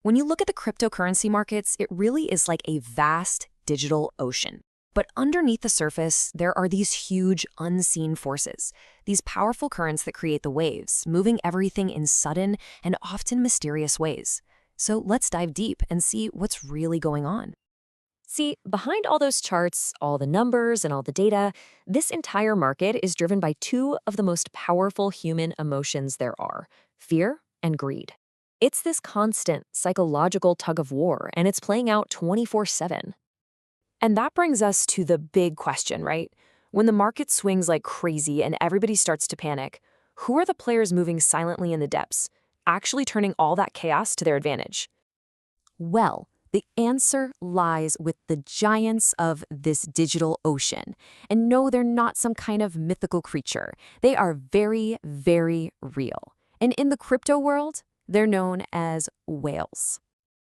When you look at the cryptocurrency markets, it really is like a vast digital ocean. But underneath the surface, there are these huge unseen forces, these powerful currents that create the waves, moving everything in sudden and often mysterious ways. So let's dive deep and see what's really going on. See, behind all those charts, all the numbers, and all the data, this entire market is driven by two of the most powerful human emotions there are: fear and greed. It's this constant psychological tug of war, and it's playing out 24/7. And that brings us to the big question, right? When the market swings like crazy and everybody starts to panic, who are the players moving silently in the depths, actually turning all that chaos to their advantage? Well, the answer lies with the giants of this digital ocean. And no, they're not some kind of mythical creature. They are very, very real. And in the crypto world, they're known as whales.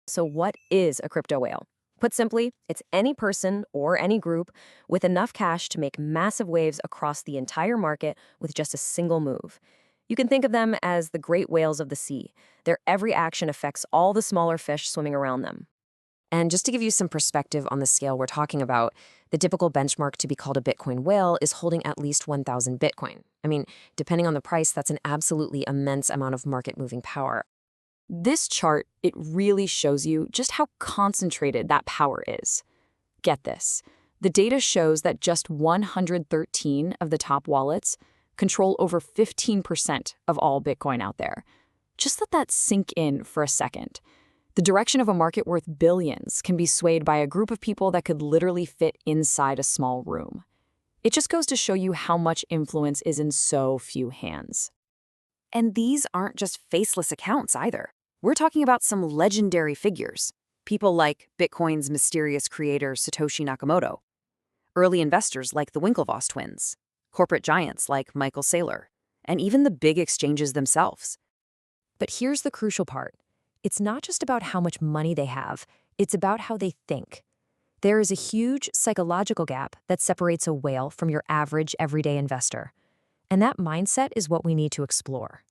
So what is a crypto whale? Put simply, it's any person or any group with enough cash to make massive waves across the entire market with just a single move. You can think of them as the great whales of the sea. Their every action affects all the smaller fish swimming around them. And just to give you some perspective on the scale we're talking about, the typical benchmark to be called a Bitcoin whale is holding at least 1,000 Bitcoin. I mean, depending on the price, that's an absolutely immense amount of market-moving power. This chart, it really shows you just how concentrated that power is. Get this. The data shows that just 113 of the top wallets control over 15% of all Bitcoin out there. Just let that sink in for a second. The direction of a market worth billions can be swayed by a group of people that could literally fit inside a small room. It just goes to show you how much influence is in so few hands. And these aren't just faceless accounts either. We're talking about some legendary figures, people like Bitcoin's mysterious creator Satoshi Nakamoto, early investors like the Winklevoss twins, corporate giants like Michael Saylor, and even the big exchanges themselves. But here's the crucial part. It's not just about how much money they have, it's about how they think. There is a huge psychological gap that separates a whale from your average everyday investor. And that mindset is what we need to explore.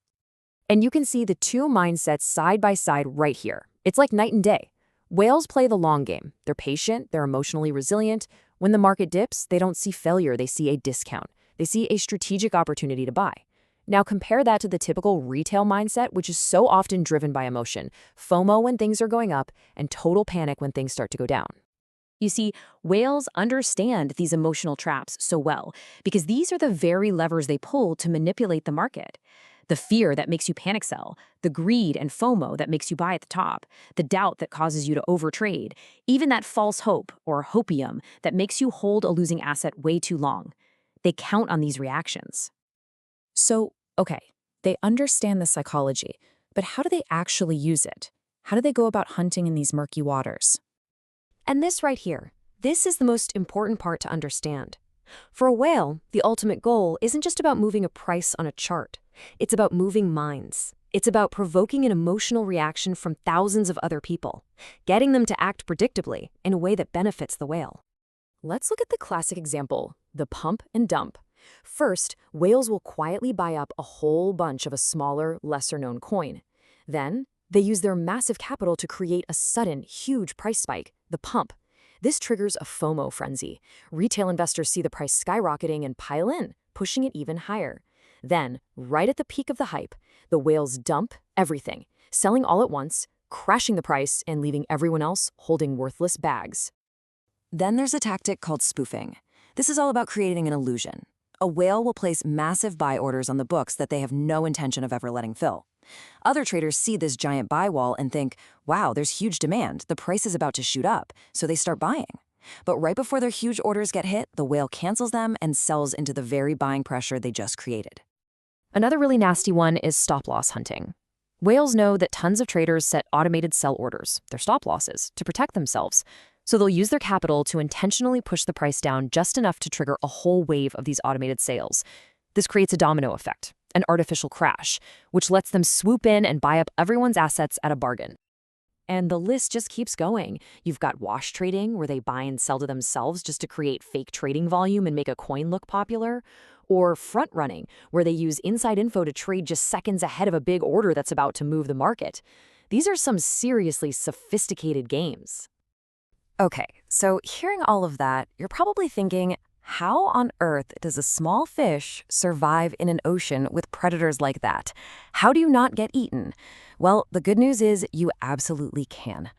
And you can see the two mindsets side by side right here. It's like night and day. Whales play the long game. They're patient, they're emotionally resilient. When the market dips, they don't see failure, they see a discount. They see a strategic opportunity to buy. Now compare that to the typical retail mindset, which is so often driven by emotion, FOMO when things are going up, and total panic when things start to go down. You see, whales understand these emotional traps so well because these are the very levers they pull to manipulate the market. The fear that makes you panic sell, the greed and FOMO that makes you buy at the top, the doubt that causes you to overtrade, even that false hope or hopium that makes you hold a losing asset way too long. They count on these reactions. So, okay, they understand the psychology, but how do they actually use it? How do they go about hunting in these murky waters? And this right here, this is the most important part to understand. For a whale, the ultimate goal isn't just about moving a price on a chart. It's about moving minds. It's about provoking an emotional reaction from thousands of other people, getting them to act predictably in a way that benefits the whale. Let's look at the classic example, the pump and dump. First, whales will quietly buy up a whole bunch of a smaller, lesser-known coin. Then, they use their massive capital to create a sudden, huge price spike, the pump. This triggers a FOMO frenzy. Retail investors see the price skyrocketing and pile in, pushing it even higher. Then, right at the peak of the hype, the whales dump everything, selling all at once, crashing the price, and leaving everyone else holding worthless bags. Then there's a tactic called spoofing. This is all about creating an illusion. A whale will place massive buy orders on the books that they have no intention of ever letting fill. Other traders see this giant buy wall and think, wow, there's huge demand, the price is about to shoot up, so they start buying. But right before their huge orders get hit, the whale cancels them and sells into the very buying pressure they just created. Another really nasty one is stop-loss hunting. Whales know that tons of traders set automated sell orders, their stop-losses, to protect themselves. So they'll use their capital to intentionally push the price down just enough to trigger a whole wave of these automated sales. This creates a domino effect, an artificial crash, which lets them swoop in and buy up everyone's assets at a bargain. And the list just keeps going. You've got wash trading, where they buy and sell to themselves just to create fake trading volume and make a coin look popular. Or front running, where they use inside info to trade just seconds ahead of a big order that's about to move the market. These are some seriously sophisticated games. Okay, so hearing all of that, you're probably thinking, how on earth does a small fish survive in an ocean with predators like that? How do you not get eaten? Well, the good news is you absolutely can.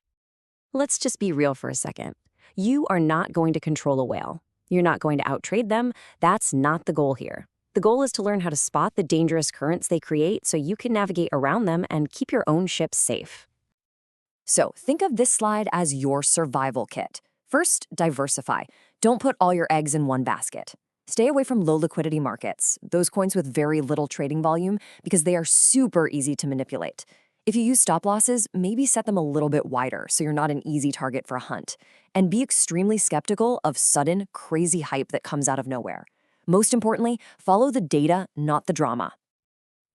Let's just be real for a second. You are not going to control a whale. You're not going to outtrade them. That's not the goal here. The goal is to learn how to spot the dangerous currents they create so you can navigate around them and keep your own ship safe. So think of this slide as your survival kit. First, diversify. Don't put all your eggs in one basket. Stay away from low liquidity markets, those coins with very little trading volume, because they are super easy to manipulate. If you use stop losses, maybe set them a little bit wider so you're not an easy target for a hunt. And be extremely skeptical of sudden, crazy hype that comes out of nowhere. Most importantly, follow the data, not the drama.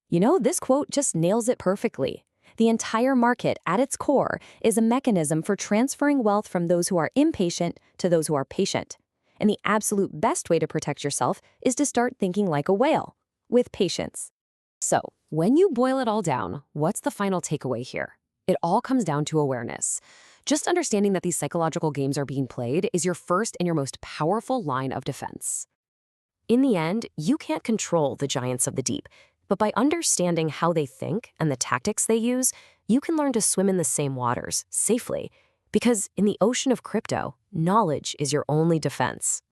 You know, this quote just nails it perfectly. The entire market, at its core, is a mechanism for transferring wealth from those who are impatient to those who are patient. And the absolute best way to protect yourself is to start thinking like a whale, with patience. So, when you boil it all down, what's the final takeaway here? It all comes down to awareness. Just understanding that these psychological games are being played is your first and your most powerful line of defense. In the end, you can't control the giants of the deep, but by understanding how they think and the tactics they use, you can learn to swim in the same waters safely. Because in the ocean of crypto, knowledge is your only defense.